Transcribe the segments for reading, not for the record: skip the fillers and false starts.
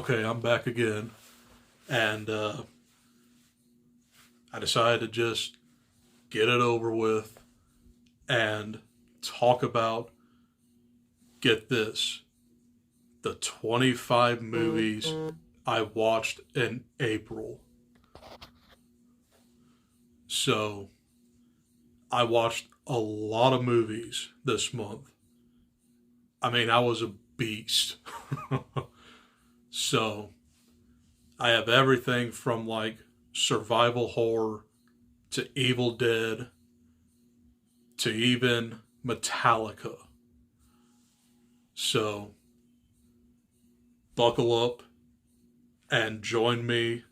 Okay, I'm back again. And I decided to just get it over with and talk about, get this, the 25 movies I watched in April. So, I watched a lot of movies this month. I mean, I was a beast. So, I have everything from like survival horror to Evil Dead to even Metallica. So, buckle up and join me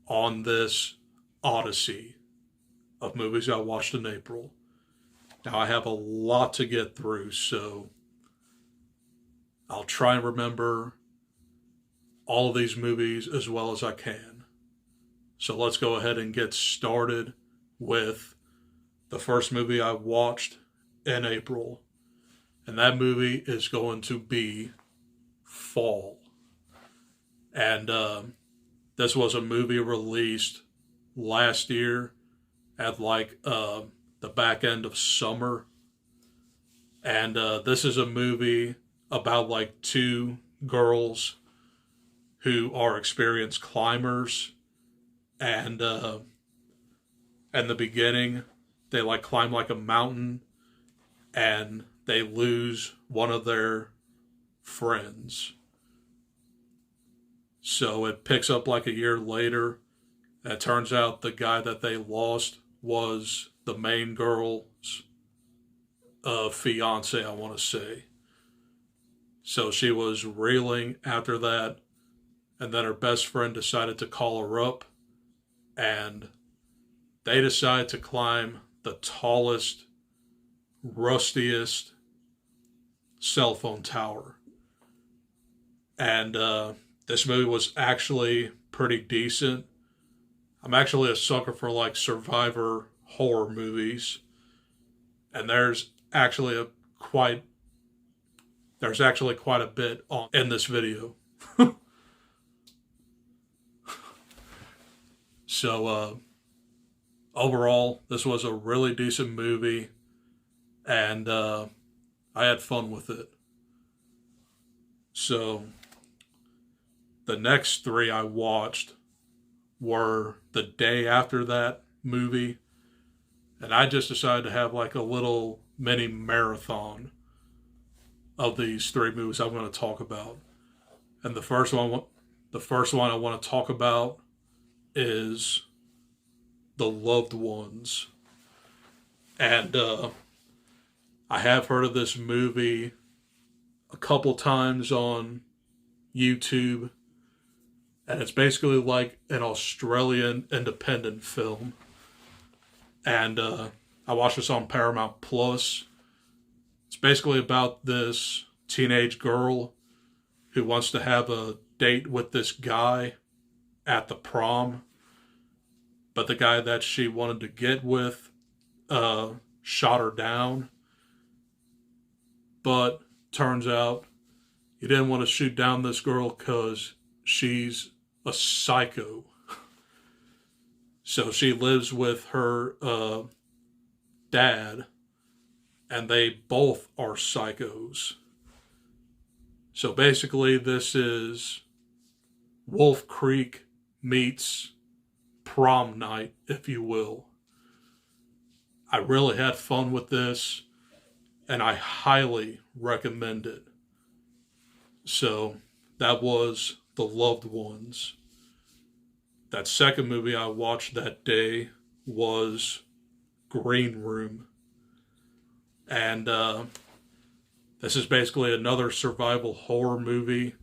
on this odyssey of movies I watched in April. Now, I have a lot to get through, so I'll try and remember all of these movies as well as I can. So let's go ahead and get started with the first movie I watched in April. And that movie is going to be Fall. And this was a movie released last year at like the back end of summer. And this is a movie about like two girls who are experienced climbers, and in the beginning they like climb like a mountain and they lose one of their friends. So it picks up like a year later, and it turns out the guy that they lost was the main girl's fiance, I want to say. So she was reeling after that, and then her best friend decided to call her up, and they decided to climb the tallest, rustiest cell phone tower. And this movie was actually pretty decent. I'm actually a sucker for like survivor horror movies, and there's actually quite a bit on in this video. So, overall, this was a really decent movie, and I had fun with it. So, the next three I watched were the day after that movie, and I just decided to have like a little mini marathon of these three movies I'm going to talk about. And the first one I want to talk about is The Loved Ones. And I have heard of this movie a couple times on YouTube. And it's basically like an Australian independent film. And I watched this on Paramount Plus. It's basically about this teenage girl who wants to have a date with this guy at the prom, but the guy that she wanted to get with shot her down. But turns out he didn't want to shoot down this girl because she's a psycho. So she lives with her dad, and they both are psychos. So basically this is Wolf Creek meets prom night, if you will. I really had fun with this, and I highly recommend it. So that was The Loved Ones. That second movie I watched that day was Green Room. And this is basically another survival horror movie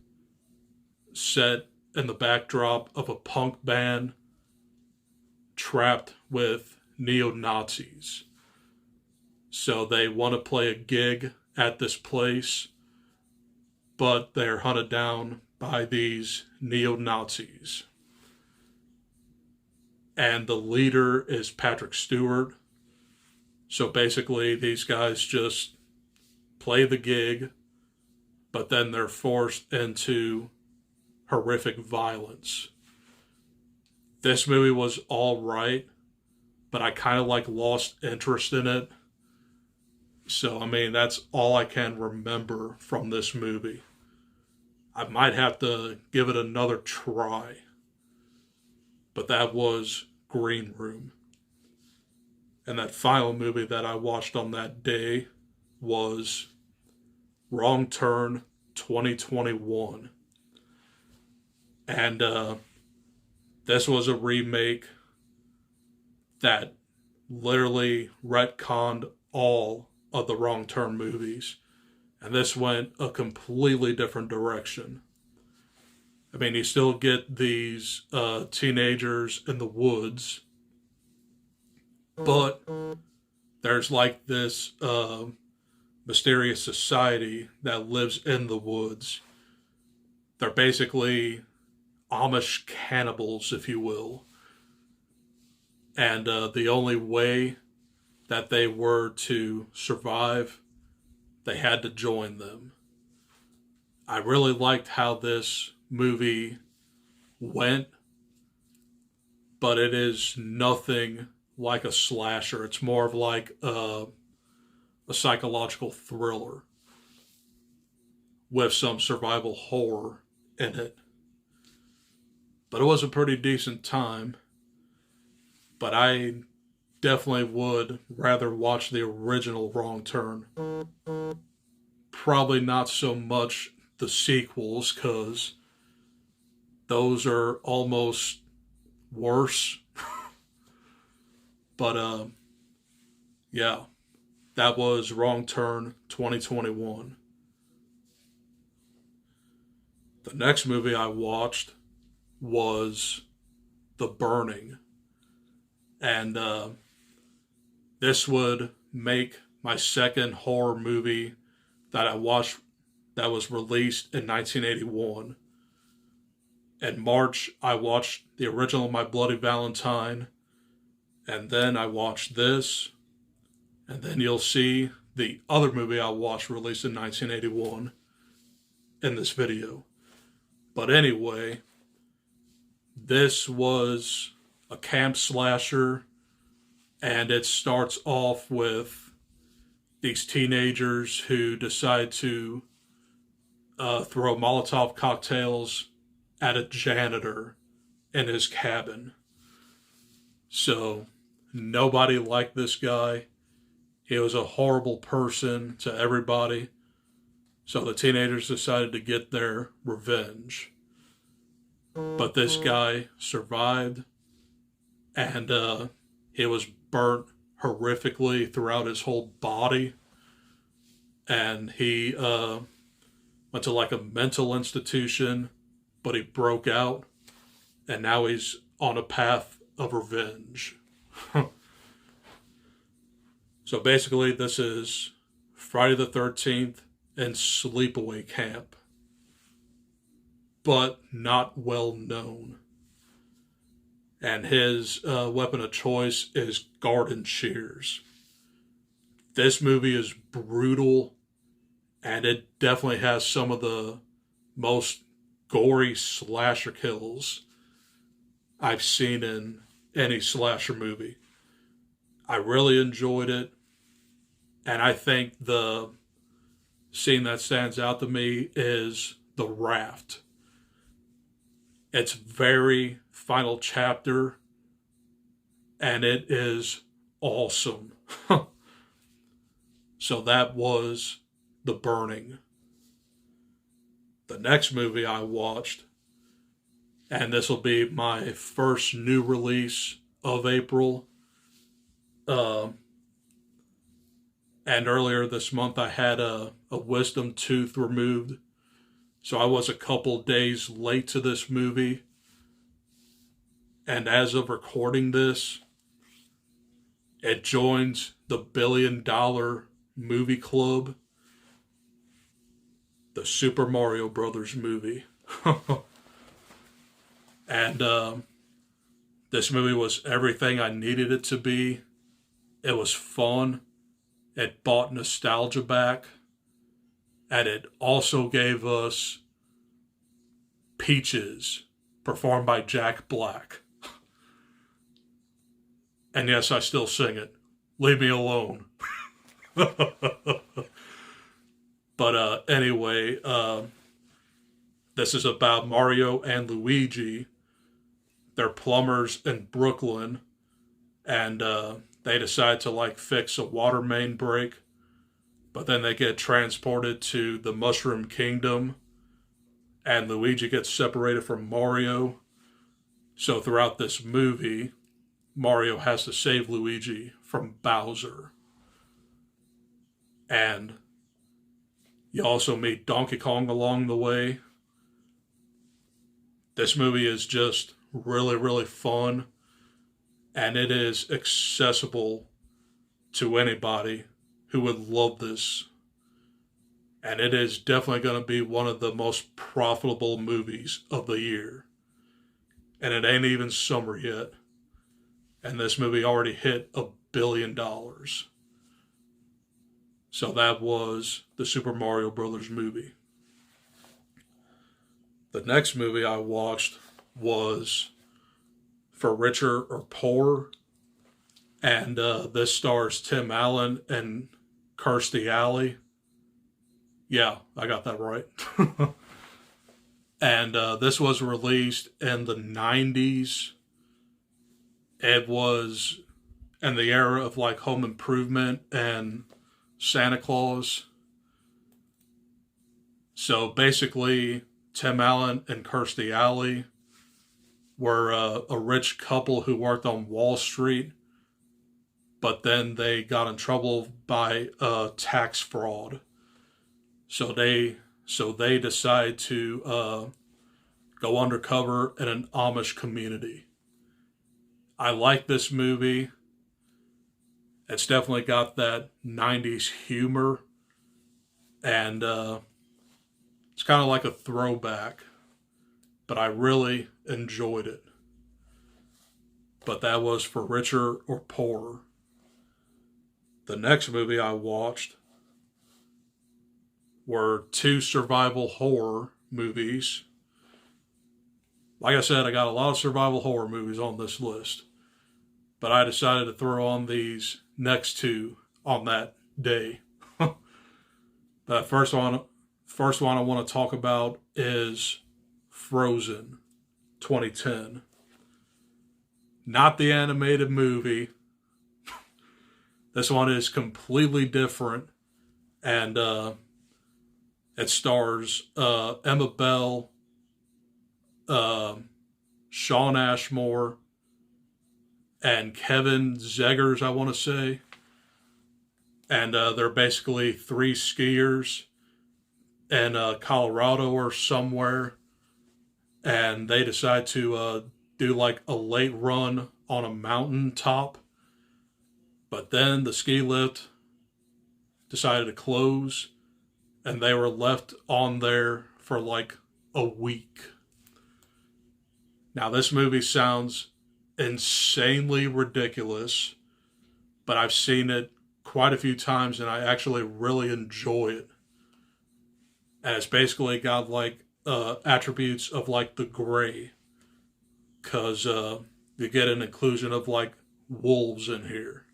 set in the backdrop of a punk band trapped with neo-Nazis. So they want to play a gig at this place, but they're hunted down by these neo-Nazis. And the leader is Patrick Stewart. So basically these guys just play the gig, but then they're forced into horrific violence. This movie was all right, but I kind of like lost interest in it. So, I mean, that's all I can remember from this movie. I might have to give it another try. But that was Green Room. And that final movie that I watched on that day was Wrong Turn 2021. And this was a remake that literally retconned all of the Wrong Turn movies. And this went a completely different direction. I mean, you still get these teenagers in the woods, but there's like this mysterious society that lives in the woods. They're basically Amish cannibals, if you will. And the only way that they were to survive, they had to join them. I really liked how this movie went, but it is nothing like a slasher. It's more of like a psychological thriller with some survival horror in it. But it was a pretty decent time. But I definitely would rather watch the original Wrong Turn. Probably not so much the sequels, because those are almost worse. But yeah, that was Wrong Turn 2021. The next movie I watched was The Burning. And this would make my second horror movie that I watched that was released in 1981. In March, I watched the original My Bloody Valentine, and then I watched this, and then you'll see the other movie I watched released in 1981 in this video. But anyway, this was a camp slasher, and it starts off with these teenagers who decide to throw Molotov cocktails at a janitor in his cabin. So nobody liked this guy. He was a horrible person to everybody. So the teenagers decided to get their revenge. But this guy survived, and he was burnt horrifically throughout his whole body. And he went to like a mental institution, but he broke out, and now he's on a path of revenge. So basically, this is Friday the 13th and Sleepaway Camp, but not well known. And his weapon of choice is garden shears. This movie is brutal, and it definitely has some of the most gory slasher kills I've seen in any slasher movie. I really enjoyed it, and I think the scene that stands out to me is the raft. It's very Final Chapter, and it is awesome. So that was The Burning. The next movie I watched, and this will be my first new release of April, and earlier this month I had a wisdom tooth removed, so I was a couple days late to this movie. And as of recording this, it joins the $1 billion movie club, the Super Mario Brothers movie. And this movie was everything I needed it to be. It was fun. It brought nostalgia back. And it also gave us Peaches, performed by Jack Black. And yes, I still sing it. Leave me alone. But anyway, this is about Mario and Luigi. They're plumbers in Brooklyn, and they decide to like fix a water main break, but then they get transported to the Mushroom Kingdom, and Luigi gets separated from Mario. So throughout this movie, Mario has to save Luigi from Bowser. And you also meet Donkey Kong along the way. This movie is just really, really fun, and it is accessible to anybody who would love this. And it is definitely going to be one of the most profitable movies of the year. And it ain't even summer yet. And this movie already hit $1 billion. So that was the Super Mario Brothers movie. The next movie I watched was For Richer or Poorer. And this stars Tim Allen and Kirstie Alley. Yeah, I got that right. And this was released in the 90s. It was in the era of like Home Improvement and Santa Claus. So basically, Tim Allen and Kirstie Alley were a rich couple who worked on Wall Street, but then they got in trouble by tax fraud. So they decide to go undercover in an Amish community. I like this movie. It's definitely got that 90s humor, and it's kind of like a throwback, but I really enjoyed it. But that was For Richer or Poorer. The next movie I watched were 2 survival horror movies. Like I said, I got a lot of survival horror movies on this list, but I decided to throw on these next 2 on that day. The first one I want to talk about is Frozen 2010. Not the animated movie. This one is completely different, and it stars Emma Bell, Shawn Ashmore, and Kevin Zegers, I want to say. And they're basically 3 skiers in Colorado or somewhere. And they decide to do like a late run on a mountain top. But then the ski lift decided to close, and they were left on there for like a week. Now, this movie sounds insanely ridiculous, but I've seen it quite a few times and I actually really enjoy it. And it's basically got like attributes of like The Gray, because you get an inclusion of like wolves in here.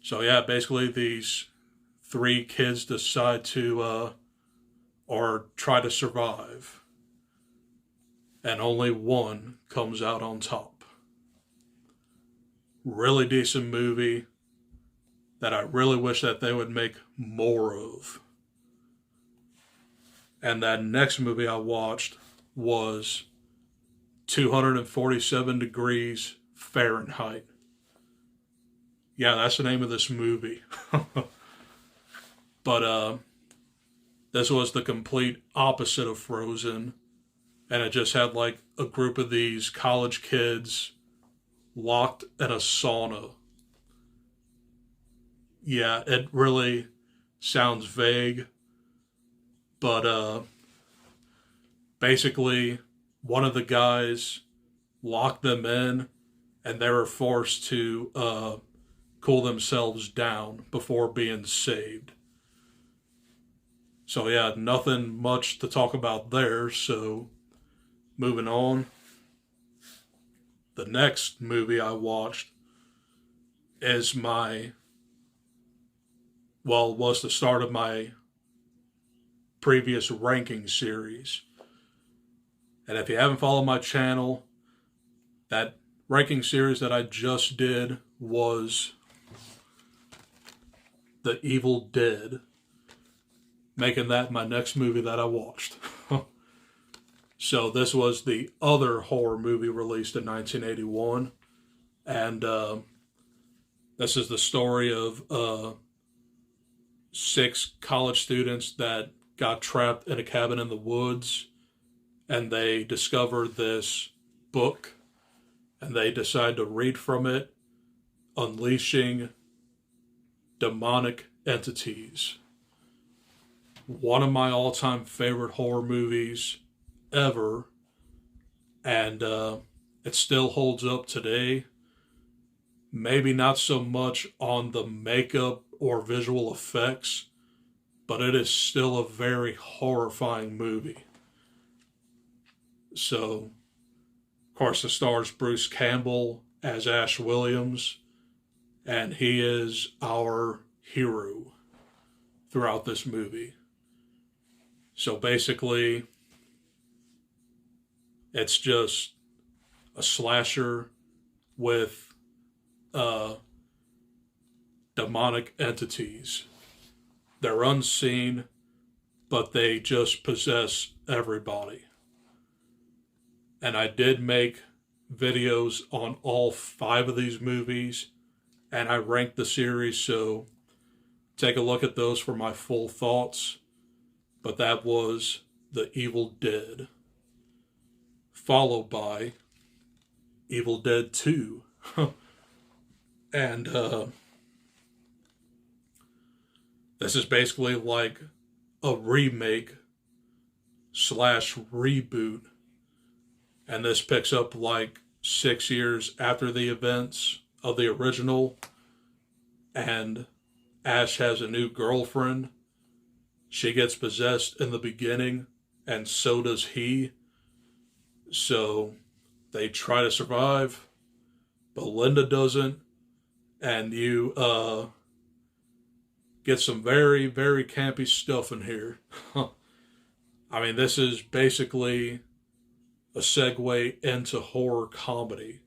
So yeah, basically these 3 kids decide to or try to survive, and only one comes out on top. Really decent movie that I really wish that they would make more of. And that next movie I watched was 247 Degrees Fahrenheit. Yeah, that's the name of this movie. But this was the complete opposite of Frozen. And it just had like a group of these college kids locked in a sauna. Yeah, it really sounds vague. But basically, one of the guys locked them in, and they were forced to cool themselves down before being saved. So yeah, nothing much to talk about there. So moving on. The next movie I watched is was the start of my previous ranking series. And if you haven't followed my channel, that ranking series that I just did was The Evil Dead, making that my next movie that I watched. So this was the other horror movie released in 1981. And this is the story of 6 college students that got trapped in a cabin in the woods, and they discovered this book, and they decide to read from it, unleashing demonic entities. One of my all-time favorite horror movies ever, and it still holds up today. Maybe not so much on the makeup or visual effects, but it is still a very horrifying movie. So, of course, it stars Bruce Campbell as Ash Williams, and he is our hero throughout this movie. So basically, it's just a slasher with demonic entities. They're unseen, but they just possess everybody. And I did make videos on all 5 of these movies, and I ranked the series, so take a look at those for my full thoughts. But that was The Evil Dead, followed by Evil Dead 2. And this is basically like a remake / reboot. And this picks up like 6 years after the events of the original. And Ash has a new girlfriend. She gets possessed in the beginning, and so does he. So they try to survive, but Linda doesn't. And you get some very, very campy stuff in here. I mean, this is basically a segue into horror comedy.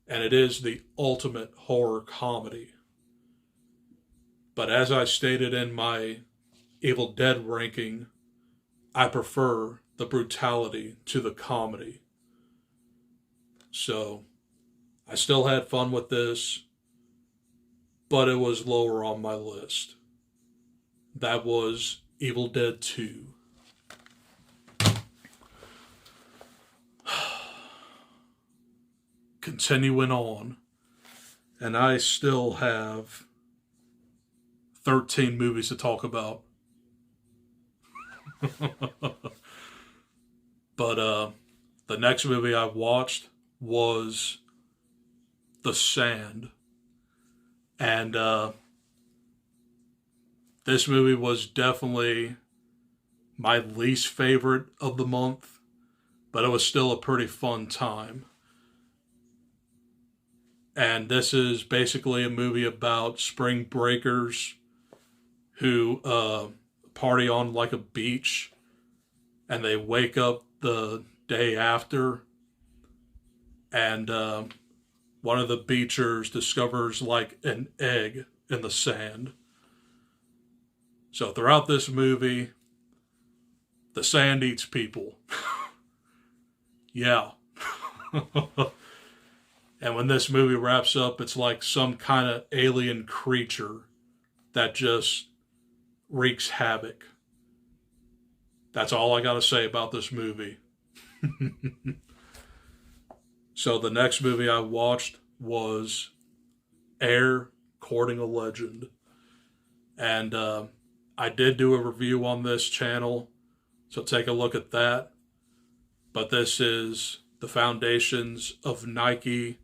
And it is the ultimate horror comedy. But as I stated in my Evil Dead ranking, I prefer the brutality to the comedy. So, I still had fun with this, but it was lower on my list. That was Evil Dead 2. Continuing on, and I still have 13 movies to talk about. But the next movie I watched was The Sand. And this movie was definitely my least favorite of the month, but it was still a pretty fun time. And this is basically a movie about spring breakers who party on like a beach, and they wake up the day after, and one of the beachers discovers like an egg in the sand. So throughout this movie, the sand eats people. Yeah. And when this movie wraps up, it's like some kind of alien creature that just wreaks havoc. That's all I got to say about this movie. So the next movie I watched was Air, Courting a Legend. And I did do a review on this channel, so take a look at that. But this is the foundations of Nike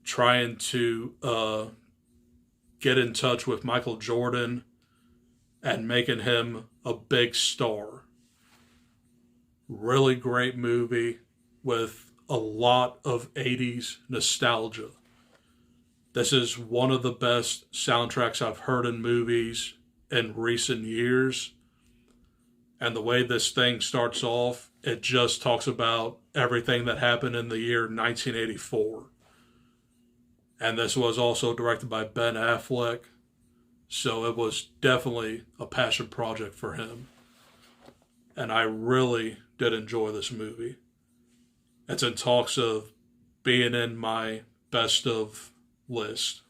trying to get in touch with Michael Jordan and making him a big star. Really great movie with a lot of 80s nostalgia. This is one of the best soundtracks I've heard in movies in recent years. And the way this thing starts off, it just talks about everything that happened in the year 1984. And this was also directed by Ben Affleck. So it was definitely a passion project for him. And I really did enjoy this movie. It's in talks of being in my best of list.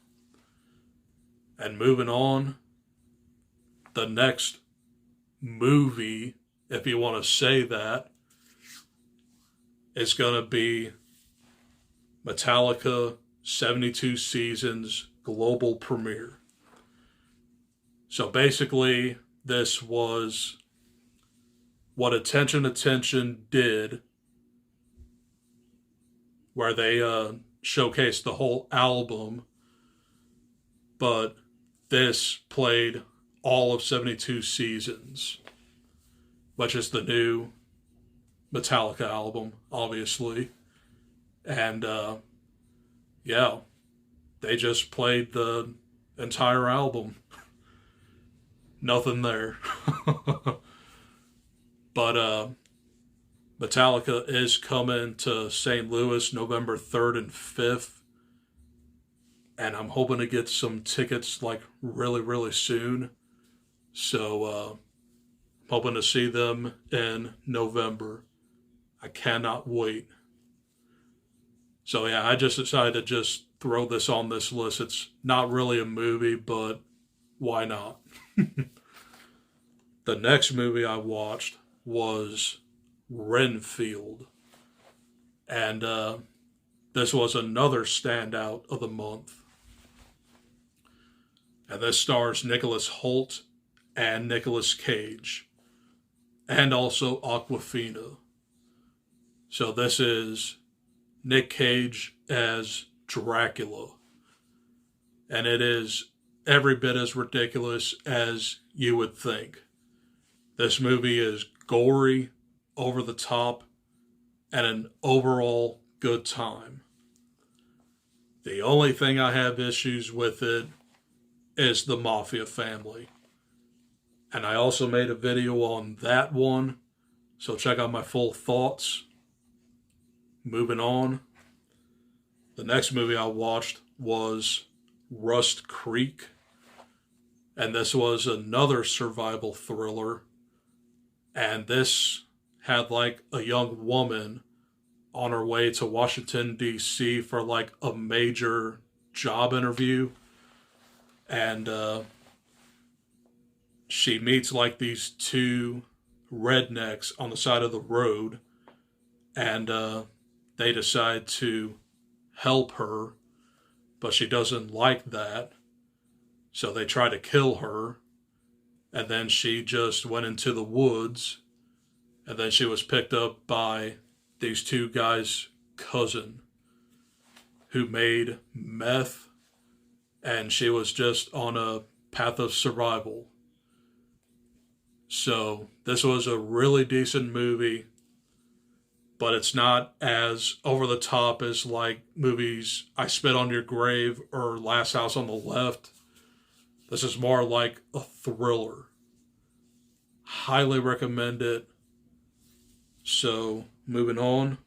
And moving on, the next movie, if you want to say that, is going to be Metallica 72 Seasons global premiere. So basically, this was what Attention did, where they showcased the whole album, but this played all of 72 Seasons, which is the new Metallica album, obviously. And yeah, they just played the entire album. Nothing there. But Metallica is coming to St. Louis November 3rd and 5th. And I'm hoping to get some tickets like really, really soon. So hoping to see them in November. I cannot wait. So yeah, I just decided to just throw this on this list. It's not really a movie, but why not? The next movie I watched was Renfield. And this was another standout of the month. And this stars Nicholas Hoult and Nicolas Cage. And also Awkwafina. So this is Nick Cage as Dracula. And it is every bit as ridiculous as you would think. This movie is gory, over the top, and an overall good time. The only thing I have issues with it is the Mafia family. And I also made a video on that one, so check out my full thoughts. Moving on. The next movie I watched was Rust Creek. And this was another survival thriller. And this had like a young woman on her way to Washington, D.C. for like a major job interview. And she meets like these two rednecks on the side of the road. And they decide to help her, but she doesn't like that. So they try to kill her. And then she just went into the woods. And then she was picked up by these two guys' cousin who made meth. And she was just on a path of survival. So this was a really decent movie. But it's not as over the top as like movies I Spit on Your Grave or Last House on the Left. This is more like a thriller. Highly recommend it. So, moving on.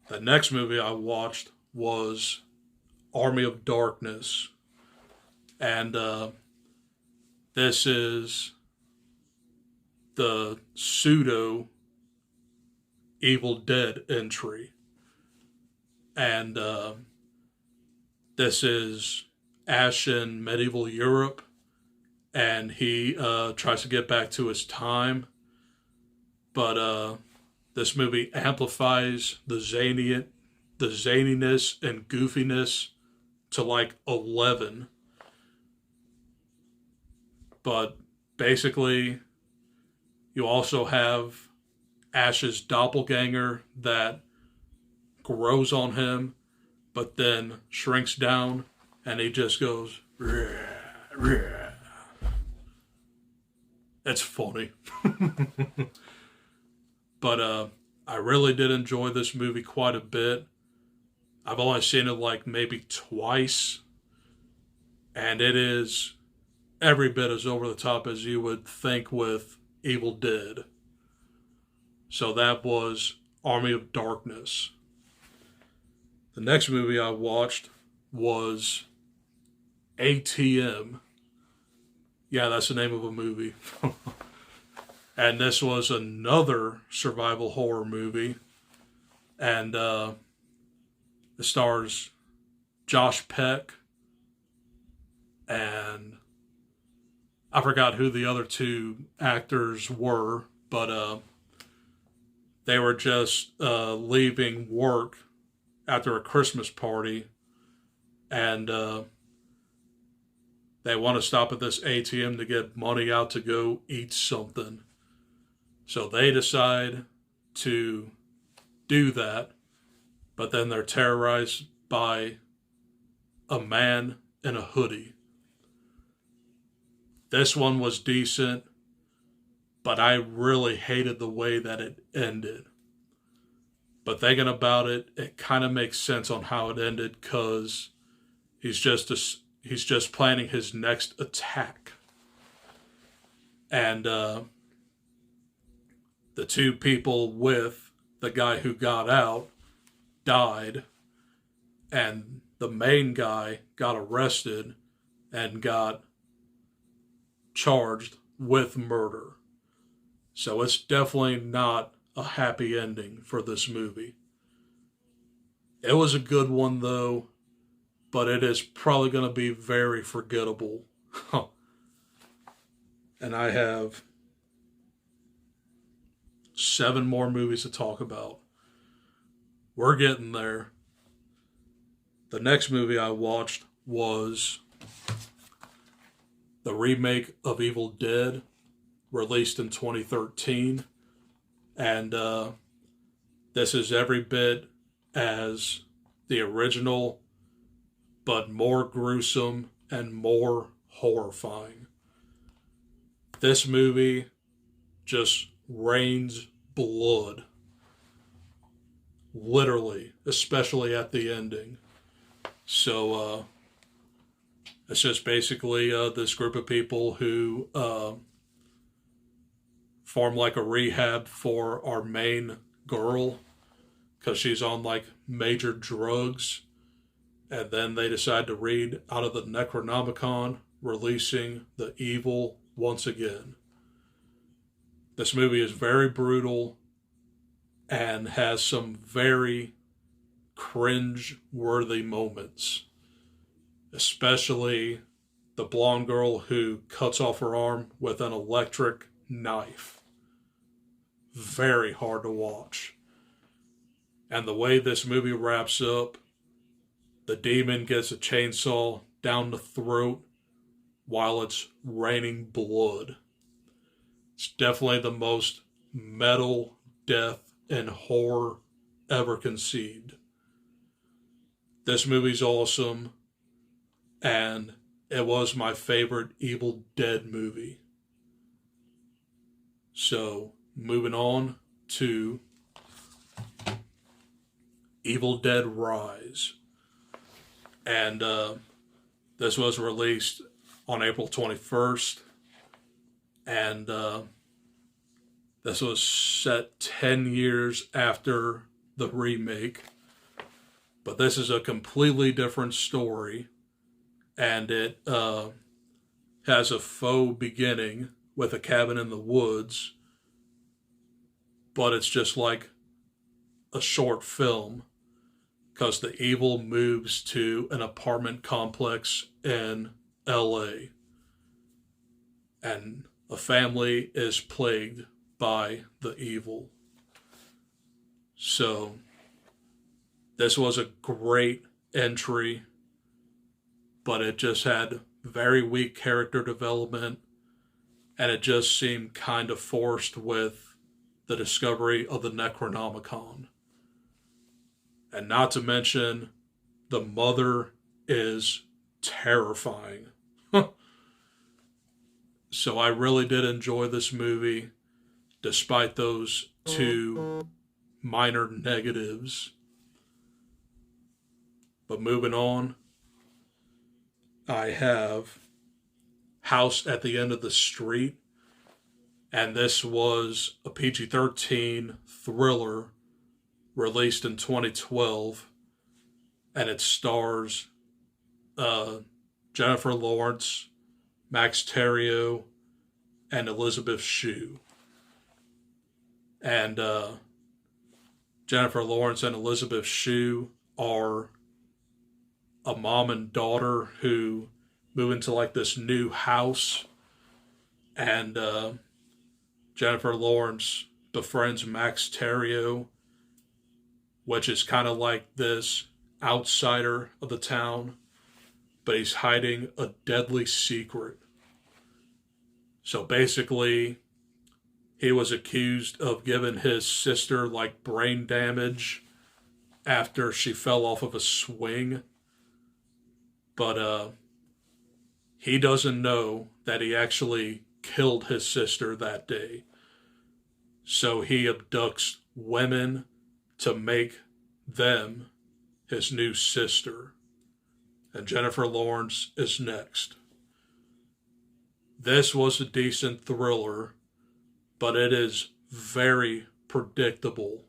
The next movie I watched was Army of Darkness. And this is the pseudo Evil Dead entry. And this is Ash in medieval Europe, and he tries to get back to his time, but this movie amplifies the zaniness and goofiness to like 11. But basically, you also have Ash's doppelganger that grows on him, but then shrinks down, and he just goes, rah, rah. It's funny. But I really did enjoy this movie quite a bit. I've only seen it like maybe twice, and it is every bit as over the top as you would think with Evil Dead. So that was Army of Darkness. The next movie I watched was ATM. Yeah, that's the name of a movie. And this was another survival horror movie. And it stars Josh Peck, and I forgot who the other two actors were, but they were just leaving work after a Christmas party, and they want to stop at this ATM to get money out to go eat something. So they decide to do that, but then they're terrorized by a man in a hoodie. This one was decent, but I really hated the way that it ended. But thinking about it, it kind of makes sense on how it ended, because he's just planning his next attack. And the two people with the guy who got out died, and the main guy got arrested and got charged with murder. So it's definitely not a happy ending for this movie. It was a good one though, but it is probably going to be very forgettable. And I have 7 more movies to talk about. We're getting there. The next movie I watched was the remake of Evil Dead, released in 2013. And this is every bit as the original, but more gruesome and more horrifying. This movie just rains blood. Literally, especially at the ending. So, it's just basically this group of people who form like a rehab for our main girl, because she's on like major drugs. And then they decide to read out of the Necronomicon, releasing the evil once again. This movie is very brutal and has some very cringe-worthy moments. Especially the blonde girl who cuts off her arm with an electric knife. Very hard to watch. And the way this movie wraps up, the demon gets a chainsaw down the throat while it's raining blood. It's definitely the most metal death and horror ever conceived. This movie's awesome, and it was my favorite Evil Dead movie. So, moving on to Evil Dead Rise. And this was released on April 21st. And this was set 10 years after the remake. But this is a completely different story. And it has a faux beginning with a cabin in the woods. But it's just like a short film, because the evil moves to an apartment complex in LA. And a family is plagued by the evil. So, this was a great entry, but it just had very weak character development, and it just seemed kind of forced with the discovery of the Necronomicon. And not to mention, the mother is terrifying. So I really did enjoy this movie. despite those two minor negatives. But moving on, I have House at the End of the Street. And this was a PG-13 thriller released in 2012. And it stars Jennifer Lawrence, Max Terrio, and Elizabeth Shue. And Jennifer Lawrence and Elizabeth Shue are a mom and daughter who move into like this new house. And Jennifer Lawrence befriends Max Terrio, which is kind of like this outsider of the town, but he's hiding a deadly secret. So basically, he was accused of giving his sister like brain damage after she fell off of a swing. But he doesn't know that he actually killed his sister that day. So he abducts women to make them his new sister. And Jennifer Lawrence is next. This was a decent thriller, but it is very predictable.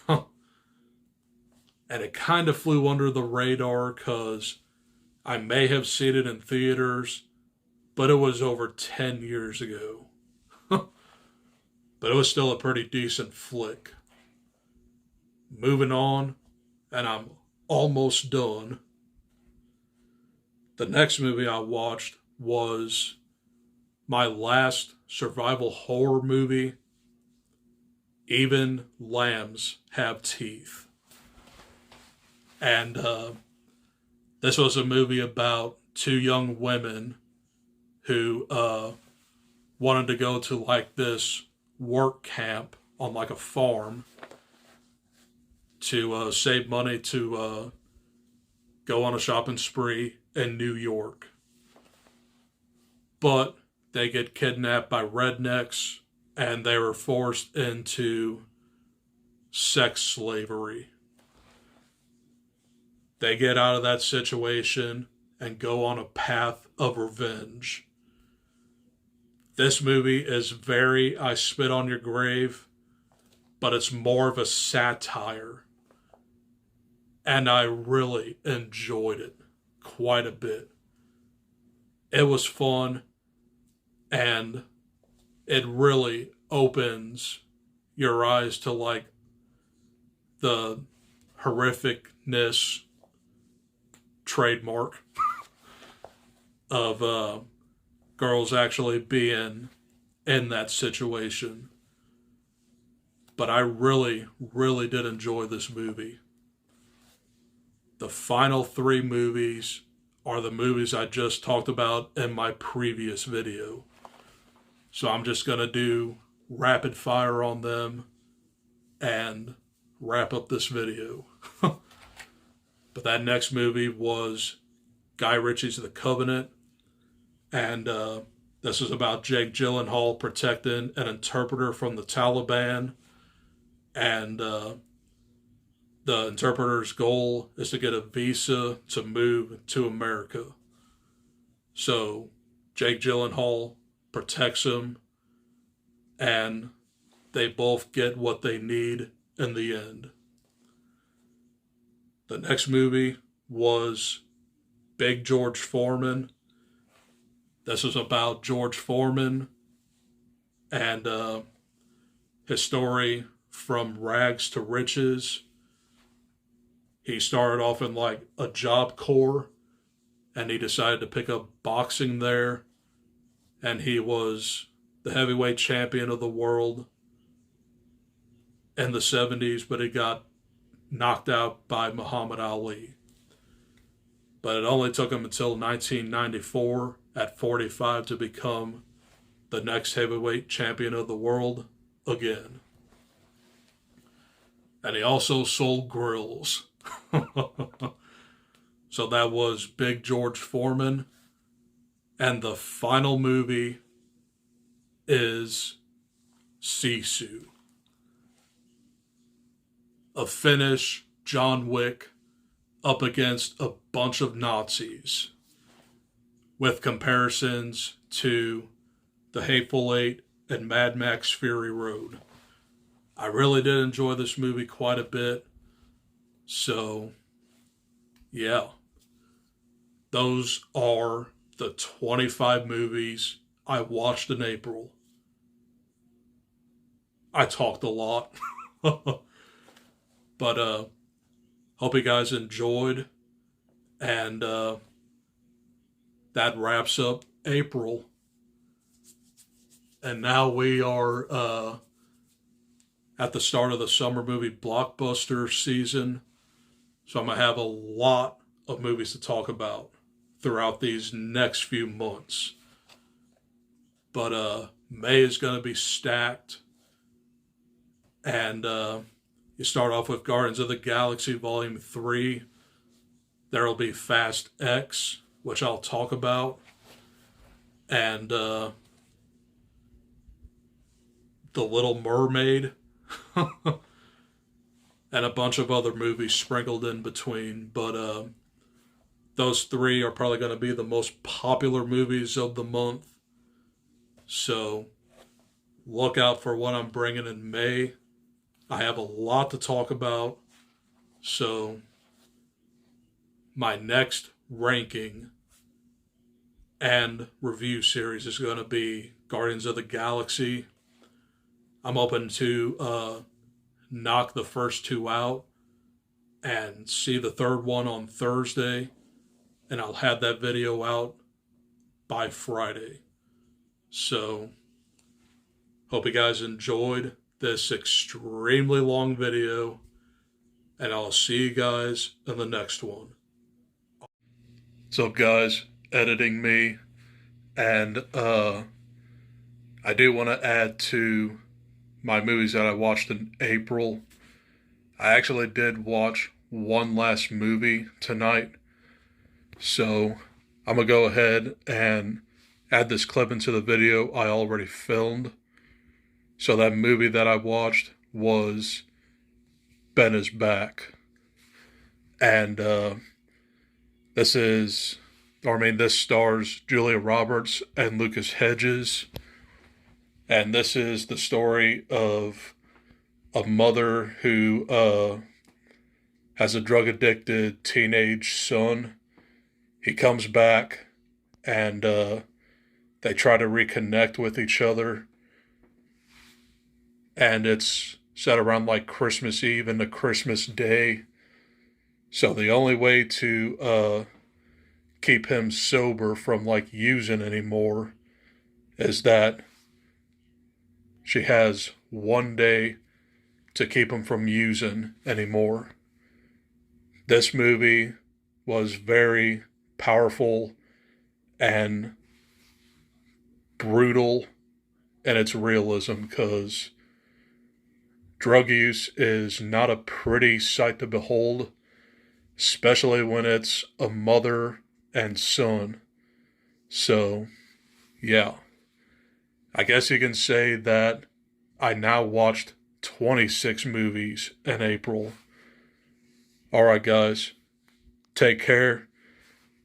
And it kind of flew under the radar because I may have seen it in theaters, but it was over 10 years ago. But it was still a pretty decent flick. Moving on, and I'm almost done. The next movie I watched was my last survival horror movie, Even Lambs Have Teeth. And this was a movie about two young women who wanted to go to like this work camp on like a farm to save money to go on a shopping spree in New York. But they get kidnapped by rednecks and they were forced into sex slavery. They get out of that situation and go on a path of revenge. This movie is very I Spit on Your Grave, but it's more of a satire. And I really enjoyed it quite a bit. It was fun, and it really opens your eyes to like the horrificness trademark of girls actually being in that situation. But I really, really did enjoy this movie. The final three movies are the movies I just talked about in my previous video. So I'm just going to do rapid fire on them and wrap up this video. But that next movie was Guy Ritchie's The Covenant. And this is about Jake Gyllenhaal protecting an interpreter from the Taliban. And the interpreter's goal is to get a visa to move to America. So Jake Gyllenhaal protects him, and they both get what they need in the end. The next movie was Big George Foreman. This is about George Foreman and his story from rags to riches. He started off in like a Job Corps, and he decided to pick up boxing there, and he was the heavyweight champion of the world in the 70s, but he got knocked out by Muhammad Ali. But it only took him until 1994 at 45 to become the next heavyweight champion of the world again. And he also sold grills. So that was Big George Foreman. And the final movie is Sisu. A Finnish John Wick up against a bunch of Nazis, with comparisons to The Hateful Eight and Mad Max Fury Road. I really did enjoy this movie quite a bit. So, yeah. Those are the 25 movies I watched in April. I talked a lot. But hope you guys enjoyed. And that wraps up April. And now we are at the start of the summer movie blockbuster season. So I'm going to have a lot of movies to talk about throughout these next few months. But May is going to be stacked. And you start off with Guardians of the Galaxy Volume 3. There will be Fast X, which I'll talk about. And The Little Mermaid. And a bunch of other movies sprinkled in between. But those three are probably going to be the most popular movies of the month. So look out for what I'm bringing in May. I have a lot to talk about. So my next ranking and review series is going to be Guardians of the Galaxy. I'm hoping to knock the first two out and see the third one on Thursday. And I'll have that video out by Friday. So, hope you guys enjoyed this extremely long video. And I'll see you guys in the next one. So guys, editing me. And I do want to add to my movies that I watched in April. I actually did watch one last movie tonight. So I'm going to go ahead and add this clip into the video I already filmed. So that movie that I watched was Ben is Back. And this stars Julia Roberts and Lucas Hedges. And this is the story of a mother who has a drug-addicted teenage son. He comes back, and they try to reconnect with each other. And it's set around like Christmas Eve into Christmas Day. So the only way to keep him sober from like using anymore is that she has one day to keep him from using anymore. This movie was very powerful and brutal in its realism, because drug use is not a pretty sight to behold, especially when it's a mother and son. So, yeah. I guess you can say that I now watched 26 movies in April. Alright guys, take care,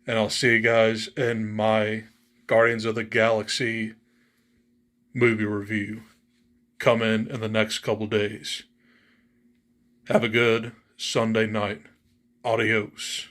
and I'll see you guys in my Guardians of the Galaxy movie review coming in the next couple days. Have a good Sunday night. Adios.